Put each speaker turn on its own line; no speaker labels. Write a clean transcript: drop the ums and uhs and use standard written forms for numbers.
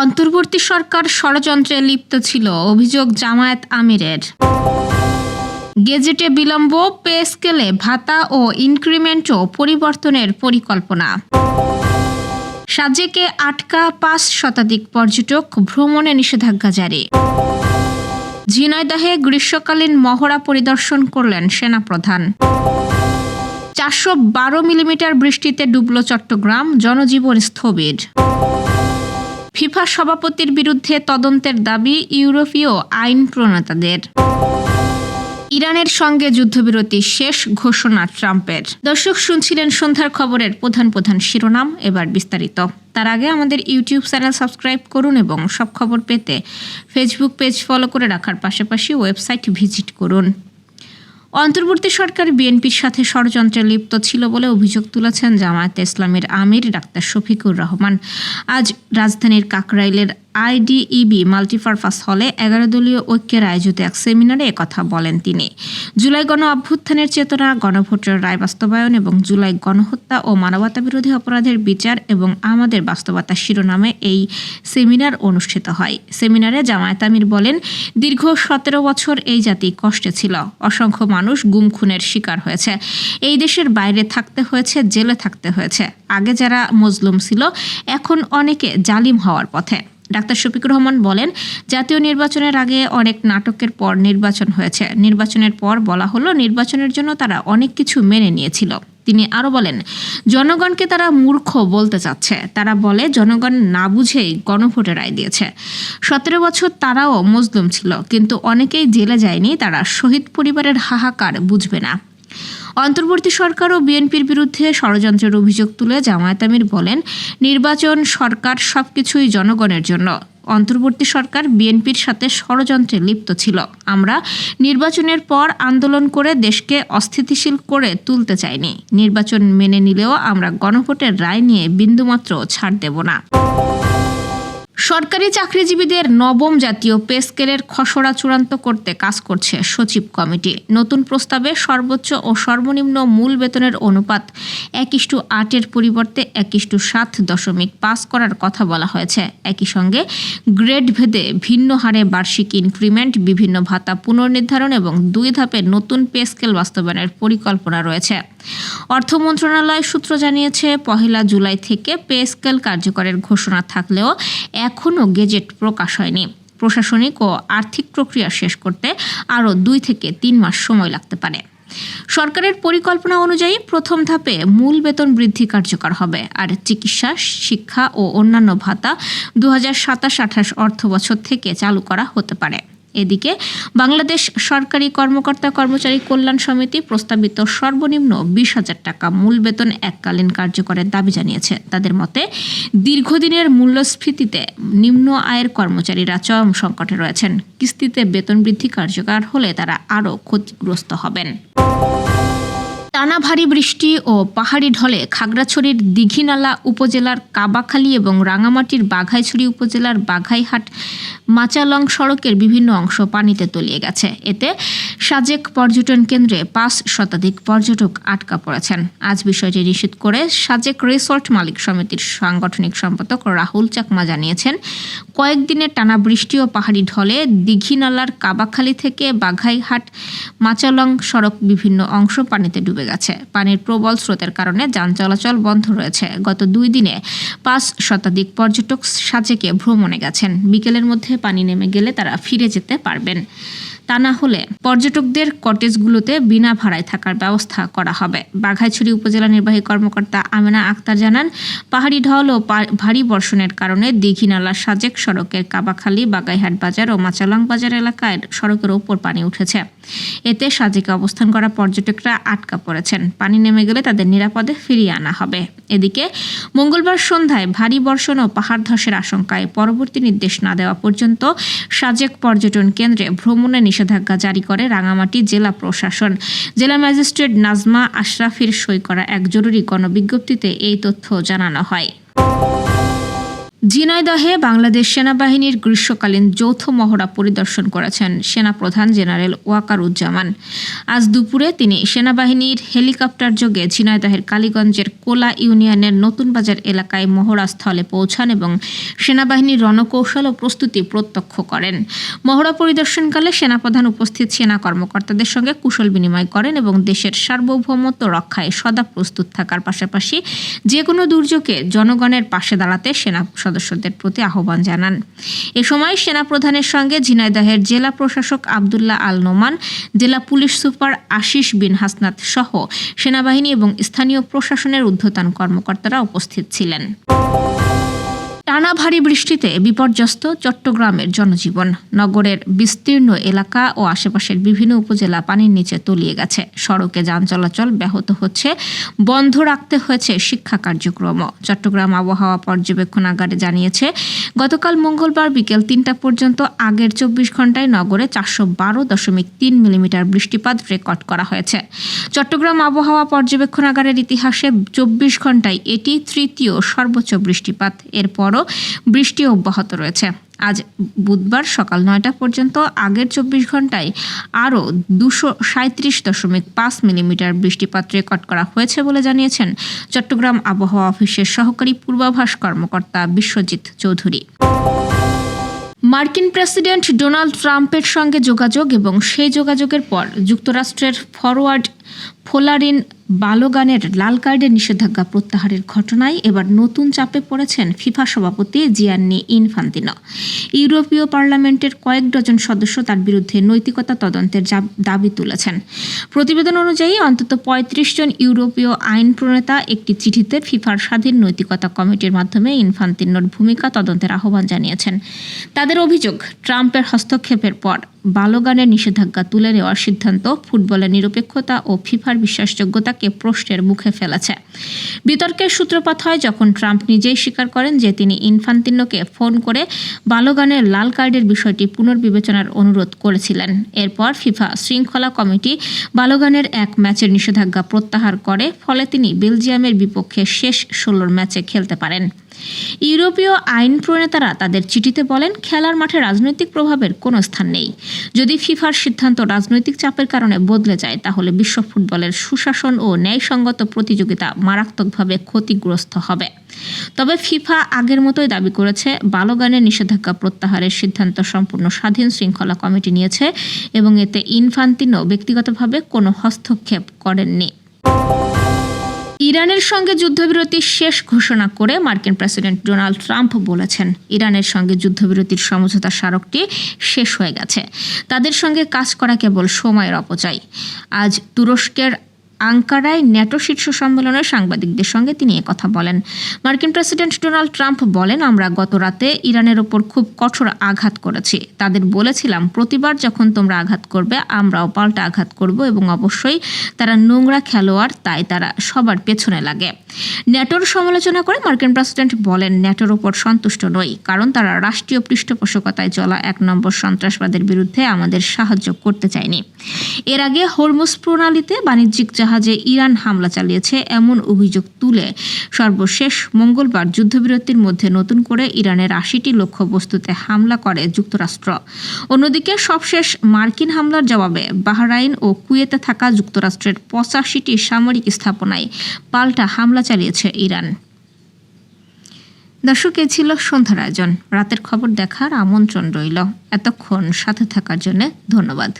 অন্তর্বর্তী সরকার ষড়যন্ত্রে লিপ্ত ছিল, অভিযোগ জামায়াত আমিরের। গেজেটে বিলম্ব, পে স্কেলে ভাতা ও ইনক্রিমেন্টও পরিবর্তনের পরিকল্পনা। সাজেকে আটকা ৫ শতাধিক পর্যটক, ভ্রমণে নিষেধাজ্ঞা জারি। ঝিনাইদহে গ্রীষ্মকালীন মহড়া পরিদর্শন করলেন সেনাপ্রধান। ৪১২ মিলিমিটার বৃষ্টিতে ডুবল চট্টগ্রাম, জনজীবন স্থবির। ফিফা সভাপতির বিরুদ্ধে তদন্তের দাবি ইউরোপীয় আইন প্রণেতাদের। ইরানের সঙ্গে যুদ্ধবিরতি শেষ, ঘোষণা ট্রাম্পের। দর্শক, শুনছিলেন সন্ধ্যার খবরের প্রধান প্রধান শিরোনাম, এবার বিস্তারিত। তার আগে আমাদের ইউটিউব চ্যানেল সাবস্ক্রাইব করুন এবং সব খবর পেতে ফেসবুক পেজ ফলো করে রাখার পাশাপাশি ওয়েবসাইট ভিজিট করুন। অন্তর্বর্তী সরকার বিএনপির সাথে ষড়যন্ত্রে লিপ্ত ছিল বলে অভিযোগ তুলেছেন জামায়াতে ইসলামীর আমির ডাক্তার শফিকুর রহমান। আজ রাজধানীর কাকরাইলের আইডিইবি মাল্টিপারপাস হলে ১১ দলীয় ঐক্যের আয়োজিত এক সেমিনারে একথা বলেন তিনি। জুলাই গণ অভ্যুত্থানের চেতনা, গণভোটের রায় বাস্তবায়ন এবং জুলাই গণহত্যা ও মানবতাবিরোধী অপরাধের বিচার এবং আমাদের বাস্তবতা শিরোনামে এই সেমিনার অনুষ্ঠিত হয়। সেমিনারে জামায়াত আমির বলেন, দীর্ঘ ১৭ বছর এই জাতি কষ্টে ছিল। অসংখ্য মানুষ গুম খুনের শিকার হয়েছে। এই দেশের বাইরে থাকতে হয়েছে, জেলে থাকতে হয়েছে। আগে যারা মজলুম ছিল, এখন অনেকে জালিম হওয়ার পথে। ডাক্তার শফিকুর রহমান বলেন, জাতীয় নির্বাচনের আগে অনেক নাটকের পর নির্বাচন হয়েছে। নির্বাচনের পর বলা হলো নির্বাচনের জন্য তারা অনেক কিছু মেনে নিয়েছিল। তিনি আরও বলেন, জনগণকে তারা মূর্খ বলতে চাচ্ছে। তারা বলে জনগণ না বুঝেই গণভোটে রায় দিয়েছে। ১৭ বছর তারাও মজলুম ছিল, কিন্তু অনেকেই জেলে যায়নি। তারা শহীদ পরিবারের হাহাকার বুঝবে না। অন্তর্বর্তী সরকার ও বিএনপির বিরুদ্ধে ষড়যন্ত্রের অভিযোগ তুলে জামায়াত আমির বলেন, নির্বাচন, সরকার সবকিছুই জনগণের জন্য। অন্তর্বর্তী সরকার বিএনপির সাথে ষড়যন্ত্রে লিপ্ত ছিল। আমরা নির্বাচনের পর আন্দোলন করে দেশকে অস্থিতিশীল করে তুলতে চাইনি। নির্বাচন মেনে নিলেও আমরা গণভোটের রায় নিয়ে বিন্দুমাত্র ছাড় দেব না। সরকারি চাকরিজীবীদের নবম জাতীয় পে স্কেলের খসড়া চূড়ান্ত করতে কাজ করছে সচিব কমিটি। নতুন প্রস্তাবে সর্বোচ্চ ও সর্বনিম্ন মূল বেতনের অনুপাত ১:৮ পরিবর্তে ১:৭.৫ করার কথা বলা হয়েছে। একই সঙ্গে গ্রেড ভেদে ভিন্ন হারে বার্ষিক ইনক্রিমেন্ট, বিভিন্ন ভাতা পুনর্নির্ধারণ এবং ২ ধাপে নতুন পে স্কেল বাস্তবায়নের পরিকল্পনা রয়েছে। অর্থ মন্ত্রণালয় সূত্র জানিয়েছে, ১ জুলাই থেকে পে স্কেল কার্যকরের ঘোষণা থাকলেও এখনও গেজেট প্রকাশ হয়নি। প্রশাসনিক ও আর্থিক প্রক্রিয়া শেষ করতে আরও ২ থেকে ৩ মাস সময় লাগতে পারে। সরকারের পরিকল্পনা অনুযায়ী প্রথম ধাপে মূল বেতন বৃদ্ধি কার্যকর হবে, আর চিকিৎসা, শিক্ষা ও অন্যান্য ভাতা ২০২৭-২৮ অর্থবছর থেকে চালু করা হতে পারে। এদিকে বাংলাদেশ সরকারি কর্মকর্তা কর্মচারী কল্যাণ সমিতি প্রস্তাবিত সর্বনিম্ন ২০,০০০ টাকা মূল বেতন এককালীন কার্যকরের দাবি জানিয়েছে। তাদের মতে, দীর্ঘদিনের মূল্যস্ফীতিতে নিম্ন আয়ের কর্মচারীরা চরম সংকটে রয়েছেন। কিস্তিতে বেতন বৃদ্ধি কার্যকর হলে তারা আরও ক্ষতিগ্রস্ত হবেন। টানা ভারী বৃষ্টি ও পাহাড়ি ঢলে খাগড়াছড়ির দীঘিনালা উপজেলার কাবাখালী এবং রাঙামাটির বাঘাইছড়ি উপজেলার বাঘাইহাট মাচালং সড়কের বিভিন্ন অংশ পানিতে তলিয়ে গেছে। এতে সাজেক পর্যটন কেন্দ্রে ৫ শতাধিক পর্যটক আটকা পড়েছেন। আজ বিষয়টি নিশ্চিত করে সাজেক রিসোর্ট মালিক সমিতির সাংগঠনিক সম্পাদক রাহুল চাকমা জানিয়েছেন, কয়েকদিনের টানা বৃষ্টি ও পাহাড়ি ঢলে দীঘিনালার কাবাখালী থেকে বাঘাইহাট মাচালং সড়ক বিভিন্ন অংশ পানিতে ডুবে গেছে। পানির প্রবল স্রোতের কারণে যান চলাচল বন্ধ রয়েছে। গত ২ দিনে ৫ শতাধিক পর্যটক সাজেকে ভ্রমণে গেছেন। বিকেলের মধ্যে পানি নেমে গেলে তারা ফিরে যেতে পারবেন। তা না হলে পর্যটকদের কটেজগুলোতে বিনা ভাড়ায় থাকার ব্যবস্থা করা হবে। বাঘাইছড়ি উপজেলা নির্বাহী কর্মকর্তা আমেনা আক্তার জানান, পাহাড়ি ঢল ও ভারী বর্ষণের কারণে দীঘিনালা সাজেক সড়কের কাবাখালী, বাগাইহাট বাজার ও মাচালং বাজার এলাকায় সড়কের ওপর পানি উঠেছে। এতে সাজেকে অবস্থান করা পর্যটকরা আটকা পড়েছেন। পানি নেমে গেলে তাদের নিরাপদে ফিরিয়ে আনা হবে। এদিকে মঙ্গলবার সন্ধ্যায় ভারী বর্ষণ ও পাহাড় ধসের আশঙ্কায় পরবর্তী নির্দেশ না দেওয়া পর্যন্ত সাজেক পর্যটন কেন্দ্রে ভ্রমণে নিষেধাজ্ঞা জারি করে রাঙামাটি জেলা প্রশাসন। জেলা ম্যাজিস্ট্রেট নাজমা আশরাফির সই করা এক জরুরি গণবিজ্ঞপ্তিতে এই তথ্য জানানো হয়। ঝিনাইদহে বাংলাদেশ সেনাবাহিনীর গ্রীষ্মকালীন যৌথ মহড়া পরিদর্শন করেছেন সেনাপ্রধান জেনারেল ওয়াকারুজ্জামান। আজ দুপুরে তিনি সেনাবাহিনীর হেলিকপ্টার যোগে ঝিনাইদহের কালীগঞ্জের কোলা ইউনিয়নের নতুন বাজার এলাকায় মহড়া স্থলে পৌঁছান এবং সেনাবাহিনীর রণকৌশল ও প্রস্তুতি প্রত্যক্ষ করেন। মহড়া পরিদর্শনকালে সেনাপ্রধান উপস্থিত সেনা কর্মকর্তাদের সঙ্গে কুশল বিনিময় করেন এবং দেশের সার্বভৌমত্ব রক্ষায় সদা প্রস্তুত থাকার পাশাপাশি যে কোনো দুর্যোগে জনগণের পাশে দাঁড়াতে সেনা সদস্যদের প্রতি আহ্বান জানান। এ সময় সেনাপ্রধানের সঙ্গে ঝিনাইদহের জেলা প্রশাসক আবদুল্লাহ আল নোমান, জেলা পুলিশ সুপার আশিস বিন হাসনাত সহ সেনাবাহিনী এবং স্থানীয় প্রশাসনের ঊর্ধ্বতন কর্মকর্তারা উপস্থিত ছিলেন। টানা ভারী বৃষ্টিতে বিপর্যস্ত চট্টগ্রামের জনজীবন। নগরের বিস্তীর্ণ এলাকা ও আশেপাশের বিভিন্ন উপজেলা পানির নিচে তলিয়ে গেছে। সড়কে যান চলাচল ব্যাহত হচ্ছে, বন্ধ রাখতে হয়েছে শিক্ষা কার্যক্রম। চট্টগ্রাম আবহাওয়া পর্যবেক্ষণাগারে জানিয়েছে, গতকাল মঙ্গলবার বিকেল ৩টা পর্যন্ত আগের ২৪ ঘন্টায় নগরে ৪১২.৩ মিলিমিটার বৃষ্টিপাত রেকর্ড করা হয়েছে। চট্টগ্রাম আবহাওয়া পর্যবেক্ষণাগারের ইতিহাসে ২৪ ঘন্টায় এটি তৃতীয় সর্বোচ্চ বৃষ্টিপাত। এরপরও বৃষ্টি অব্যাহত রয়েছে। আজ বুধবার সকাল ৯টা পর্যন্ত আগের ২৪ ঘন্টায় আরও ২৩৭.৫ মিলিমিটার বৃষ্টিপাত রেকর্ড করা হয়েছে বলে জানিয়েছেন চট্টগ্রাম আবহাওয়া অফিসের সহকারী পূর্বাভাস কর্মকর্তা বিশ্বজিৎ চৌধুরী। মার্কিন প্রেসিডেন্ট ডোনাল্ড ট্রাম্পের সঙ্গে যোগাযোগ এবং সেই যোগাযোগের পর যুক্তরাষ্ট্রের ফরওয়ার্ড ফোলারিন বালোগানের লাল কার্ডের নিষেধাজ্ঞা প্রত্যাহারের ঘটনায় এবার নতুন চাপে পড়েছেন ফিফা সভাপতি জিয়ান্নি ইনফান্তিনো। ইউরোপীয় পার্লামেন্টের কয়েক ডজন সদস্য তার বিরুদ্ধে নৈতিকতা তদন্তের দাবি তুলেছেন। প্রতিবেদন অনুযায়ী অন্তত ৩৫ জন ইউরোপীয় আইন প্রণেতা একটি চিঠিতে ফিফার স্বাধীন নৈতিকতা কমিটির মাধ্যমে ইনফান্তিনোর ভূমিকা তদন্তের আহ্বান জানিয়েছেন। তাদের অভিযোগ, ট্রাম্পের হস্তক্ষেপের পর বালোগানের নিষেধাজ্ঞা তুলে নেওয়ার সিদ্ধান্ত ফুটবলের নিরপেক্ষতা ও ফিফার বিশ্বাসযোগ্যতাকে প্রশ্নের মুখে ফেলেছে। বিতর্কের সূত্রপাত হয় যখন ট্রাম্প নিজেই স্বীকার করেন যে তিনি ইনফান্তিনোকে ফোন করে বালোগানের লাল কার্ডের বিষয়টি পুনর্বিবেচনার অনুরোধ করেছিলেন। এরপর ফিফা শৃঙ্খলা কমিটি বালোগানের এক ম্যাচের নিষেধাজ্ঞা প্রত্যাহার করে, ফলে তিনি বেলজিয়ামের বিপক্ষে শেষ ১৬ ম্যাচে খেলতে পারেন। ইউরোপীয় আইন প্রণেতারা তাদের চিঠিতে বলেন, খেলার মাঠে রাজনৈতিক প্রভাবের কোনো স্থান নেই। যদি ফিফার সিদ্ধান্ত রাজনৈতিক চাপের কারণে বদলে যায়, তাহলে বিশ্ব ফুটবলের সুশাসন ও ন্যায়সঙ্গত প্রতিযোগিতা মারাত্মকভাবে ক্ষতিগ্রস্ত হবে। তবে ফিফা আগের মতোই দাবি করেছে, বালোগানের নিষেধাজ্ঞা প্রত্যাহারের সিদ্ধান্ত সম্পূর্ণ স্বাধীন শৃঙ্খলা কমিটি নিয়েছে এবং এতে ইনফান্তিনো ব্যক্তিগতভাবে কোনো হস্তক্ষেপ করেননি। ইরানের সঙ্গে যুদ্ধবিরতি শেষ ঘোষণা করে মার্কিন প্রেসিডেন্ট ডোনাল্ড ট্রাম্প বলেছেন, ইরানের সঙ্গে যুদ্ধবিরতির সমঝোতা স্মারকটি শেষ হয়ে গেছে। তাদের সঙ্গে কাজ করা কেবল সময়ের অপচয়। আজ তুরস্কের আঙ্কারায় ন্যাটো শীর্ষ সম্মেলনে সাংবাদিকদের সঙ্গে তিনি একথা বলেন। মার্কিন প্রেসিডেন্ট ডোনাল্ড ট্রাম্প বলেন, আমরা গত রাতে ইরানের ওপর খুব কঠোর আঘাত করেছি। তাদের বলেছিলাম, প্রতিবার যখন তোমরা আঘাত করবে আমরাও পাল্টা আঘাত করব এবং অবশ্যই তারা নোংরা খেলোয়াড়, তাই তারা সবার পেছনে লাগে। ন্যাটোর সমালোচনা করে মার্কিন প্রেসিডেন্ট বলেন, ন্যাটোর ওপর সন্তুষ্ট নই, কারণ তারা রাষ্ট্রীয় পৃষ্ঠপোষকতায় চলা ১ নম্বর সন্ত্রাসবাদের বিরুদ্ধে আমাদের সাহায্য করতে চায়নি। এর আগে হরমুজ প্রণালীতে বাণিজ্যিক জাহাজে ইরান হামলা চালিয়েছে এমন অভিযোগ তুলে সর্বশেষ মঙ্গলবার যুদ্ধবিরতির মধ্যে নতুন করে ইরানের ৮০টি লক্ষ্যবস্তুতে হামলা করে যুক্তরাষ্ট্র। অন্যদিকে সবশেষ মার্কিন হামলার জবাবে বাহরাইন ও কুয়েতে থাকা যুক্তরাষ্ট্রের ৮৫টি সামরিক স্থাপনায় পাল্টা হামলা চালিয়েছে ইরান। দর্শক, এ ছিল সন্ধ্যার আয়োজন। রাতের খবর দেখার আমন্ত্রণ রইল। এতক্ষণ সাথে থাকার জন্য ধন্যবাদ।